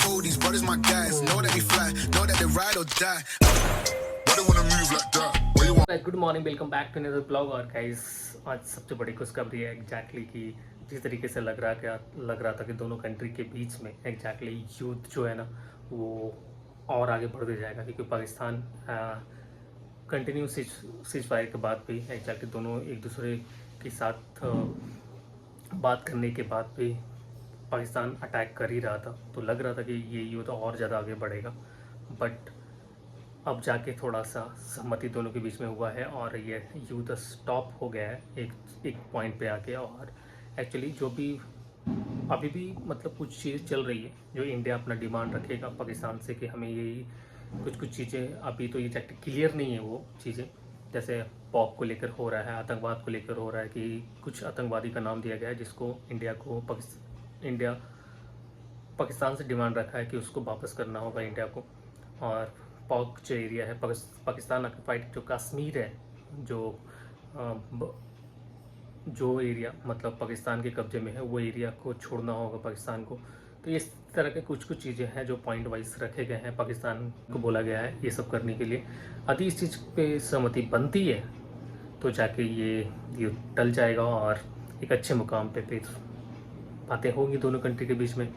cold, these brothers my guys. Know that we fly, know that they ride or die. Why they wanna move like that? Where you want? Good morning, welcome back to another blog. और guys आज सबसे बड़ी खुशखबरी है exactly कि जिस तरीके से लग रहा था कि दोनों कंट्री के बीच में एग्जैक्टली युद्ध जो है ना वो और आगे बढ़ते जाएगा, क्योंकि पाकिस्तान कंटिन्यू सीज फायर के बाद भी एग्जैक्टली दोनों एक दूसरे के साथ बात करने के बाद भी पाकिस्तान अटैक कर ही रहा था, तो लग रहा था कि ये युद्ध और ज़्यादा आगे बढ़ेगा। बट अब जाके थोड़ा सा सहमति दोनों के बीच में हुआ है और ये युद्ध स्टॉप हो गया है एक पॉइंट पे आके। और एक्चुअली जो भी अभी भी मतलब कुछ चीज़ चल रही है जो इंडिया अपना डिमांड रखेगा पाकिस्तान से कि हमें यही कुछ चीज़ें, अभी तो ये चैप्टर क्लियर नहीं है वो चीज़ें, जैसे पॉप को लेकर हो रहा है, आतंकवाद को लेकर हो रहा है कि कुछ आतंकवादी का नाम दिया गया है जिसको इंडिया पाकिस्तान से डिमांड रखा है कि उसको वापस करना होगा इंडिया को। और पॉक जो एरिया है पाकिस्तान ऑक्यूपाइड जो कश्मीर है, जो एरिया मतलब पाकिस्तान के कब्जे में है, वो एरिया को छोड़ना होगा पाकिस्तान को। तो इस तरह के कुछ चीज़ें हैं जो पॉइंट वाइज रखे गए हैं, पाकिस्तान को बोला गया है ये सब करने के लिए। यदि इस चीज़ पे सहमति बनती है तो जाके ये टल जाएगा और एक अच्छे मुकाम पे फिर बातें होंगी दोनों कंट्री के बीच में।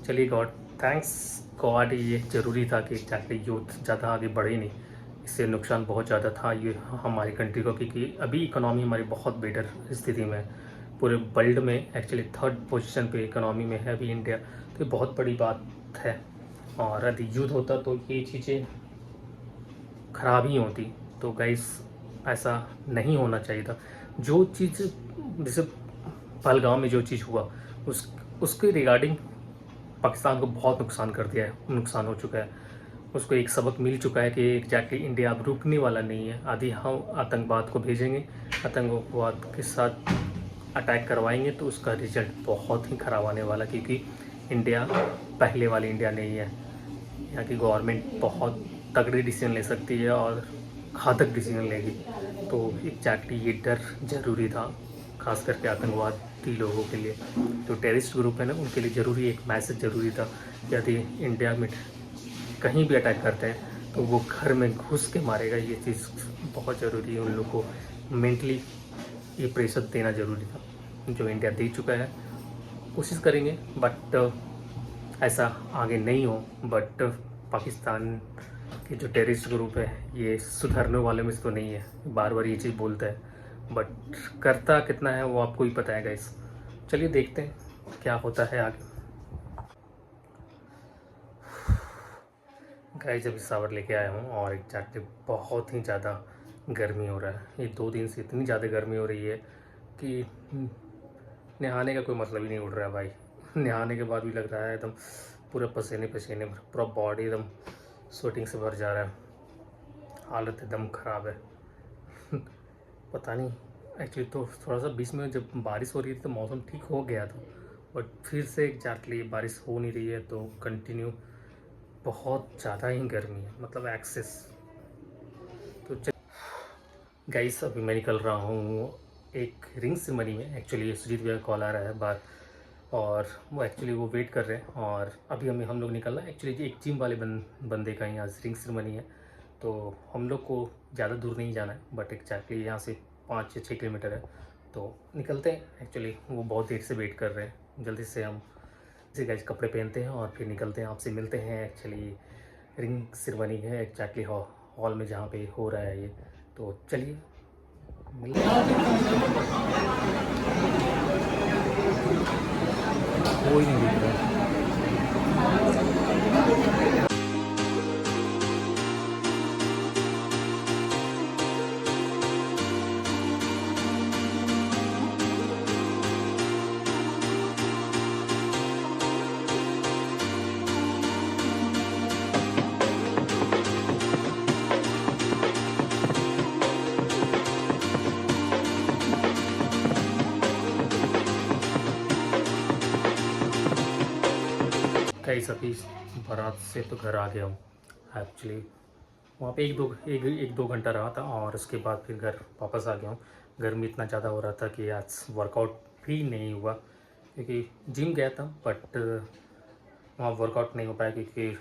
चलिए गॉड थैंक्स गॉड, ये ज़रूरी था कि जाके युद्ध ज़्यादा आगे बढ़े नहीं, इससे नुकसान बहुत ज़्यादा था ये हमारी कंट्री को, क्योंकि अभी इकोनॉमी हमारी बहुत बेटर स्थिति में है, पूरे वर्ल्ड में एक्चुअली 3rd पोजीशन पे इकोनॉमी में है अभी इंडिया। तो ये बहुत बड़ी बात है, और यदि युद्ध होता तो ये चीज़ें ख़राब ही होती। तो गाइस ऐसा नहीं होना चाहिए था। जो चीज़ जैसे पहलगाम में जो चीज़ हुआ उसके रिगार्डिंग पाकिस्तान को बहुत नुकसान कर दिया है, नुकसान हो चुका है, उसको एक सबक मिल चुका है कि एग्जैक्टली इंडिया अब रुकने वाला नहीं है। आदि हम आतंकवाद को भेजेंगे, आतंकवाद के साथ अटैक करवाएंगे तो उसका रिजल्ट बहुत ही ख़राब आने वाला, क्योंकि इंडिया पहले वाली इंडिया नहीं है। यहाँ की गवर्नमेंट बहुत तगड़ी डिसीजन ले सकती है और घातक डिसीजन लेगी। तो एग्जैक्टली ये डर ज़रूरी था, खास करके आतंकवादी लोगों के लिए, जो टेररिस्ट ग्रुप है ना उनके लिए ज़रूरी एक मैसेज ज़रूरी था कि यदि इंडिया में कहीं भी अटैक करते हैं तो वो घर में घुस के मारेगा। ये चीज़ बहुत ज़रूरी है, उन लोग को मेंटली ये प्रेशर देना ज़रूरी था, जो इंडिया दे चुका है। कोशिश करेंगे बट ऐसा आगे नहीं हो। बट पाकिस्तान के जो टेररिस्ट ग्रुप है ये सुधरने वाले में से तो नहीं है, बार बार ये चीज़ बोलता है, बट करता कितना है वो आपको ही पता है गाइस। चलिए देखते हैं क्या होता है आगे। गाइस अभी सावर लेके आया हूँ और एग्जैक्टली बहुत ही ज़्यादा गर्मी हो रहा है। ये 2 दिन से इतनी ज़्यादा गर्मी हो रही है कि नहाने का कोई मतलब ही नहीं उड़ रहा है भाई। नहाने के बाद भी लग रहा है एकदम पूरा पसीने पूरा बॉडी एकदम स्वेटिंग से भर जा रहा है, हालत एकदम ख़राब है। पता नहीं एक्चुअली तो थोड़ा सा बीच में जब बारिश हो रही थी तो मौसम ठीक हो गया था, बट फिर से एग्जैक्टली बारिश हो नहीं रही है, तो कंटिन्यू बहुत ज़्यादा ही गर्मी है, मतलब एक्सेस। तो गाइस अभी मैं निकल रहा हूँ एक रिंग सेरेमनी में। एक्चुअली सुजीत भैया कॉल आ रहा है बाहर और वो एक्चुअली वो वेट कर रहे हैं, और अभी हम लोग निकल रहे हैं। एक्चुअली एक जिम वाले बंदे का ही आज रिंग सेरेमनी है, तो हम लोग को ज़्यादा दूर नहीं जाना है, बट एग्जैक्टली यहाँ से 5 से 6 किलोमीटर है, तो निकलते हैं। एक्चुअली वो बहुत देर से वेट कर रहे हैं, जल्दी से हम इसी गाइस कपड़े पहनते हैं और फिर निकलते हैं। आपसे मिलते हैं। एक्चुअली रिंग सेरेमनी है एग्जैक्टली हॉल में जहाँ पे हो रहा है ये, तो चलिए मिलते हैं। कोई नहीं दिख रहा। कई सभी बारात से तो घर आ गया हूँ। एक्चुअली वहाँ पे एक दो घंटा रहा था और उसके बाद फिर घर वापस आ गया हूँ। गर्मी इतना ज़्यादा हो रहा था कि आज वर्कआउट भी नहीं हुआ, क्योंकि जिम गया था बट वहाँ वर्कआउट नहीं हो पाया क्योंकि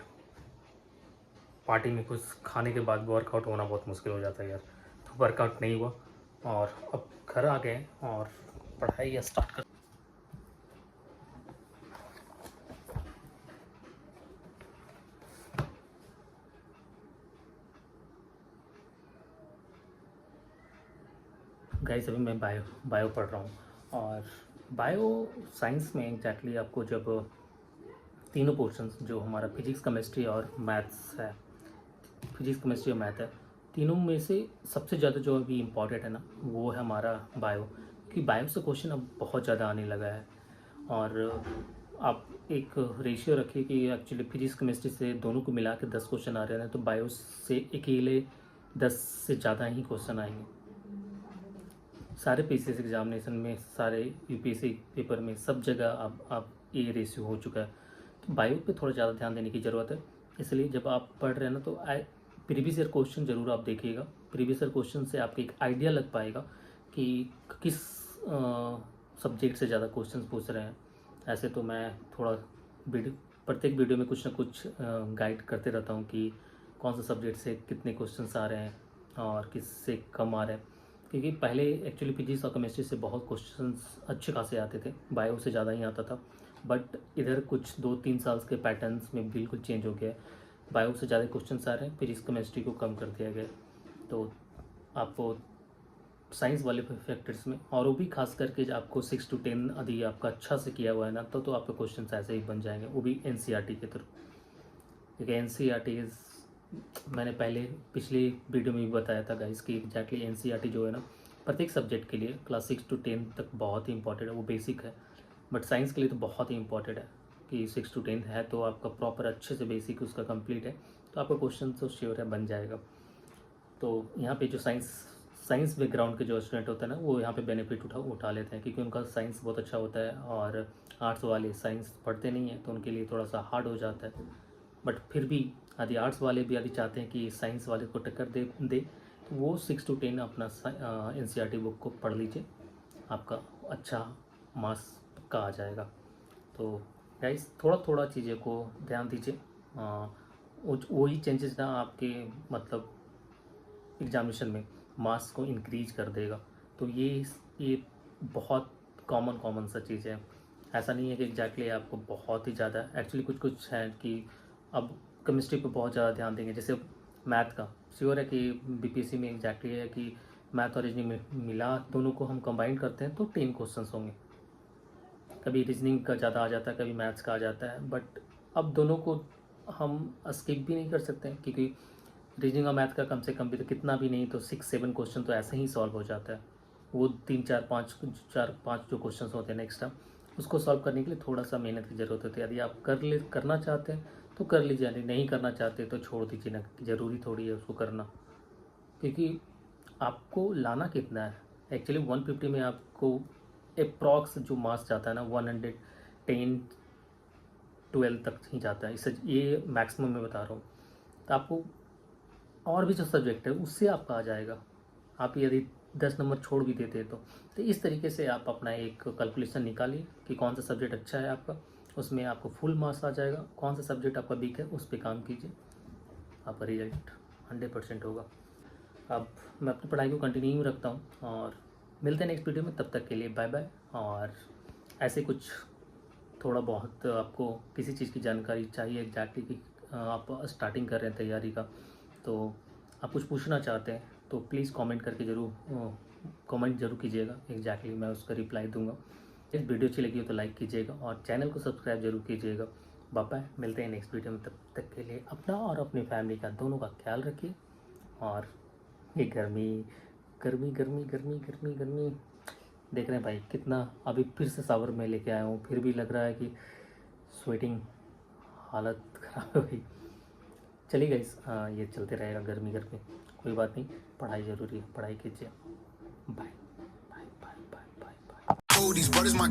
पार्टी में कुछ खाने के बाद वर्कआउट होना बहुत मुश्किल हो जाता है यार, तो वर्कआउट नहीं हुआ और अब घर आ गए और पढ़ाई स्टार्ट कर। गाइस अभी मैं बायो पढ़ रहा हूँ और बायो साइंस में एग्जैक्टली आपको जब तीनों पोर्शंस जो हमारा फिजिक्स केमिस्ट्री और मैथ्स है, फिजिक्स केमिस्ट्री और मैथ है, तीनों में से सबसे ज़्यादा जो अभी इम्पॉर्टेंट है ना वो है हमारा बायो, क्योंकि बायो से क्वेश्चन अब बहुत ज़्यादा आने लगा है। और आप एक रेशियो रखिए कि एक्चुअली फिजिक्स केमिस्ट्री से दोनों को मिला के 10 क्वेश्चन आ रहे हैं, तो बायो से अकेले 10 से ज़्यादा ही क्वेश्चन आएंगे। सारे पीसीएस एग्जामिनेशन में, सारे यूपीएससी पेपर में, सब जगह अब ये रेशियो हो चुका है। तो बायो पे थोड़ा ज़्यादा ध्यान देने की ज़रूरत है। इसलिए जब आप पढ़ रहे हैं ना तो प्रीवियस ईयर क्वेश्चन ज़रूर आप देखिएगा। प्रीवियस ईयर क्वेश्चन से आपको एक आइडिया लग पाएगा कि किस सब्जेक्ट से ज़्यादा क्वेश्चन पूछ रहे हैं। ऐसे तो मैं थोड़ा प्रत्येक वीडियो में कुछ ना कुछ गाइड करते रहता हूँ कि कौन सा सब्जेक्ट से कितने क्वेश्चंस आ रहे हैं और किससे कम आ रहे हैं, क्योंकि पहले एक्चुअली फिजिक्स और केमिस्ट्री से बहुत क्वेश्चंस अच्छे खासे आते थे, बायो से ज़्यादा ही आता था। बट इधर कुछ 2-3 साल के पैटर्न्स में बिल्कुल चेंज हो गया है, बायो से ज़्यादा क्वेश्चंस आ रहे हैं, फिजिक्स केमिस्ट्री को कम कर दिया गया। तो आपको साइंस वाले फैक्टर्स में, और वो भी खास करके आपको 6 to 10 यदि आपका अच्छा से किया हुआ है ना तो आपके क्वेश्चन ऐसे ही बन जाएंगे, वो भी एनसीईआरटी के थ्रू। क्योंकि एनसीईआरटी मैंने पहले पिछली वीडियो में भी बताया था गाइस कि एग्जैक्टली एनसीईआरटी जो है ना प्रत्येक सब्जेक्ट के लिए क्लास 6 to 10 तक बहुत ही इंपॉर्टेंट है, वो बेसिक है। बट साइंस के लिए तो बहुत ही इंपॉर्टेंट है कि 6 to 10 है तो आपका प्रॉपर अच्छे से बेसिक उसका कंप्लीट है, तो आपका क्वेश्चन तो श्योर है बन जाएगा। तो यहाँ पे जो साइंस बैकग्राउंड के जो स्टूडेंट होते हैं ना वो यहाँ पे बेनिफिट उठा लेते हैं, क्योंकि उनका साइंस बहुत अच्छा होता है और आर्ट्स वाले साइंस पढ़ते नहीं हैं तो उनके लिए थोड़ा सा हार्ड हो जाता है। बट फिर भी यदि आर्ट्स वाले भी यदि चाहते हैं कि साइंस वाले को टक्कर दे तो वो 6 to 10 अपना एनसीईआरटी बुक को पढ़ लीजिए, आपका अच्छा मार्क्स पक्का आ जाएगा। तो गाइस थोड़ा थोड़ा चीज़ें को ध्यान दीजिए, वही चेंजेस ना आपके मतलब एग्जामिनेशन में मार्क्स को इंक्रीज कर देगा। तो ये बहुत कॉमन सा चीज़ है। ऐसा नहीं है कि एग्जैक्टली आपको बहुत ही ज़्यादा, एक्चुअली कुछ है कि अब केमिस्ट्री पे बहुत ज़्यादा ध्यान देंगे। जैसे मैथ का श्योर है कि बीपीएससी में एग्जैक्टली है कि मैथ और रीजनिंग में मिला दोनों को हम कंबाइन करते हैं तो 10 क्वेश्चंस होंगे। कभी रीजनिंग का ज़्यादा आ जाता है, कभी मैथ्स का आ जाता है, बट अब दोनों को हम स्किप भी नहीं कर सकते हैं, क्योंकि रीजनिंग और मैथ का कम से कम भी तो कितना भी नहीं तो 6-7 क्वेश्चन तो ऐसे ही सॉल्व हो जाता है। वो 3-4-5 जो क्वेश्चन होते हैं नेक्स्ट टाइम उसको सॉल्व करने के लिए थोड़ा सा मेहनत की ज़रूरत होती है। यदि आप करना चाहते हैं तो कर लीजिए, यदि नहीं करना चाहते तो छोड़ दीजिए ना, ज़रूरी थोड़ी है उसको करना, क्योंकि आपको लाना कितना है। एक्चुअली 150 में आपको अप्रॉक्स जो मार्क्स जाता है ना 110-12 तक ही जाता है, इससे ये मैक्सिमम मैं बता रहा हूँ। तो आपको और भी जो सब्जेक्ट है उससे आपका आ जाएगा, आप यदि 10 नंबर छोड़ भी देते हैं तो इस तरीके से आप अपना एक कैलकुलेशन निकालिए कि कौन सा सब्जेक्ट अच्छा है आपका, उसमें आपको फुल मार्क्स आ जाएगा। कौन सा सब्जेक्ट आपका वीक है उस पर काम कीजिए, आपका रिजल्ट 100% होगा। अब मैं अपनी पढ़ाई को कंटिन्यू रखता हूँ और मिलते हैं नेक्स्ट वीडियो में, तब तक के लिए बाय बाय। और ऐसे कुछ थोड़ा बहुत आपको किसी चीज़ की जानकारी चाहिए एग्जैक्टली कि आप स्टार्टिंग कर रहे हैं तैयारी का, तो आप कुछ पूछना चाहते हैं तो प्लीज़ कमेंट करके कमेंट जरूर कीजिएगा, एग्जैक्टली मैं उसका रिप्लाई दूंगा। इस वीडियो अच्छी लगी हो तो लाइक कीजिएगा और चैनल को सब्सक्राइब जरूर कीजिएगा। बाय बाय, मिलते हैं नेक्स्ट वीडियो में, तब तक के लिए अपना और अपनी फैमिली का दोनों का ख्याल रखिए। और ये गर्मी देख रहे हैं भाई कितना, अभी फिर से सावर में लेके आया हूँ, फिर भी लग रहा है कि स्वेटिंग, हालत ख़राब हो गई। चलिए गाइस, ये चलते रहेगा गर्मी, कोई बात नहीं, पढ़ाई ज़रूरी है, पढ़ाई कीजिए। Bye bye bye bye bye bye. Oh, these brothers my